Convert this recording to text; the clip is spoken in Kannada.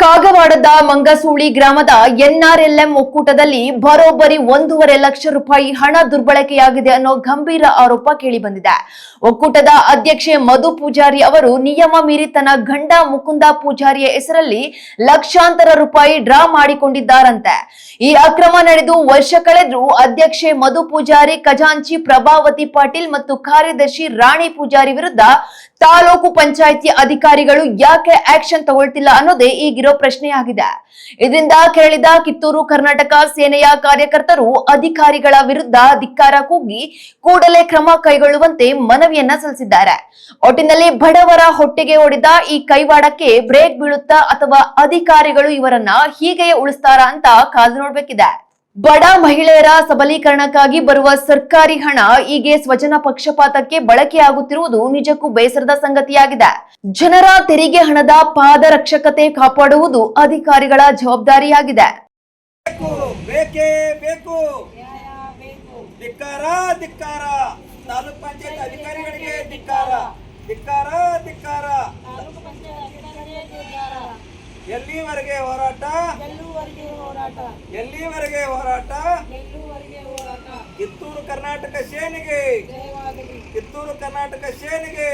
ಕಾಗವಾಡದ ಮಂಗಸೂಳಿ ಗ್ರಾಮದ ಎನ್ಆರ್ಎಲ್ಎಂ ಒಕ್ಕೂಟದಲ್ಲಿ ಬರೋಬ್ಬರಿ 1.5 ಲಕ್ಷ ರೂಪಾಯಿ ಹಣ ದುರ್ಬಳಕೆಯಾಗಿದೆ ಅನ್ನೋ ಗಂಭೀರ ಆರೋಪ ಕೇಳಿಬಂದಿದೆ. ಒಕ್ಕೂಟದ ಅಧ್ಯಕ್ಷೆ ಮಧು ಪೂಜಾರಿ ಅವರು ನಿಯಮ ಮೀರಿ ತನ್ನ ಗಂಡ ಮುಕುಂದ ಪೂಜಾರಿಯ ಹೆಸರಲ್ಲಿ ಲಕ್ಷಾಂತರ ರೂಪಾಯಿ ಡ್ರಾ ಮಾಡಿಕೊಂಡಿದ್ದಾರಂತೆ. ಈ ಅಕ್ರಮ ನಡೆದು ವರ್ಷ ಕಳೆದ್ರೂ ಅಧ್ಯಕ್ಷೆ ಮಧು ಪೂಜಾರಿ, ಖಜಾಂಚಿ ಪ್ರಭಾವತಿ ಪಾಟೀಲ್ ಮತ್ತು ಕಾರ್ಯದರ್ಶಿ ರಾಣಿ ಪೂಜಾರಿ ವಿರುದ್ಧ ತಾಲೂಕು ಪಂಚಾಯಿತಿ ಅಧಿಕಾರಿಗಳು ಯಾಕೆ ಆಕ್ಷನ್ ತಗೊಳ್ತಿಲ್ಲ ಅನ್ನೋದೇ ಈಗಿರೋ ಪ್ರಶ್ನೆಯಾಗಿದೆ. ಇದರಿಂದ ಕೆರಳಿದ ಕಿತ್ತೂರು ಕರ್ನಾಟಕ ಸೇನೆಯ ಕಾರ್ಯಕರ್ತರು ಅಧಿಕಾರಿಗಳ ವಿರುದ್ಧ ಧಿಕ್ಕಾರ ಕೂಗಿ ಕೂಡಲೇ ಕ್ರಮ ಕೈಗೊಳ್ಳುವಂತೆ ಮನವಿಯನ್ನ ಸಲ್ಲಿಸಿದ್ದಾರೆ. ಒಟ್ಟಿನಲ್ಲಿ ಬಡವರ ಹೊಟ್ಟೆಗೆ ಹೊಡೆದ ಈ ಕೈವಾಡಕ್ಕೆ ಬ್ರೇಕ್ ಬೀಳುತ್ತಾ ಅಥವಾ ಅಧಿಕಾರಿಗಳು ಇವರನ್ನ ಹೀಗೆಯೇ ಉಳಿಸ್ತಾರಾ ಅಂತ ಕಾದು ನೋಡ್ಬೇಕಿದೆ. ಬಡ ಮಹಿಳೆಯರ ಸಬಲೀಕರಣಕ್ಕಾಗಿ ಬರುವ ಸರ್ಕಾರಿ ಹಣ ಹೀಗೆ ಸ್ವಜನ ಪಕ್ಷಪಾತಕ್ಕೆ ಬಳಕೆಯಾಗುತ್ತಿರುವುದು ನಿಜಕ್ಕೂ ಬೇಸರದ ಸಂಗತಿಯಾಗಿದೆ. ಜನರ ತೆರಿಗೆ ಹಣದ ಪಾದರಕ್ಷಕತೆ ಕಾಪಾಡುವುದು ಅಧಿಕಾರಿಗಳ ಜವಾಬ್ದಾರಿಯಾಗಿದೆ. ಬೇಕೇ ಬೇಕು. ಧಿಕ್ಕಾರ ಧಿಕ್ಕಾರ. ತಾಲೂಕ್ ಪಂಚಾಯತ್ ಅಧಿಕಾರಿಗಳಿಗೆ ಧಿಕ್ಕಾರ ಧಿಕ್ಕಾರ ಧಿಕ್ಕಾರ. ಎಲ್ಲಿವರೆಗೆ ಹೋರಾಟ? ಎಲ್ಲಿವರೆಗೆ ಹೋರಾಟ? ಕಿತ್ತೂರು ಕರ್ನಾಟಕ ಸೇನೆಗೆ, ಕಿತ್ತೂರು ಕರ್ನಾಟಕ ಸೇನೆಗೆ.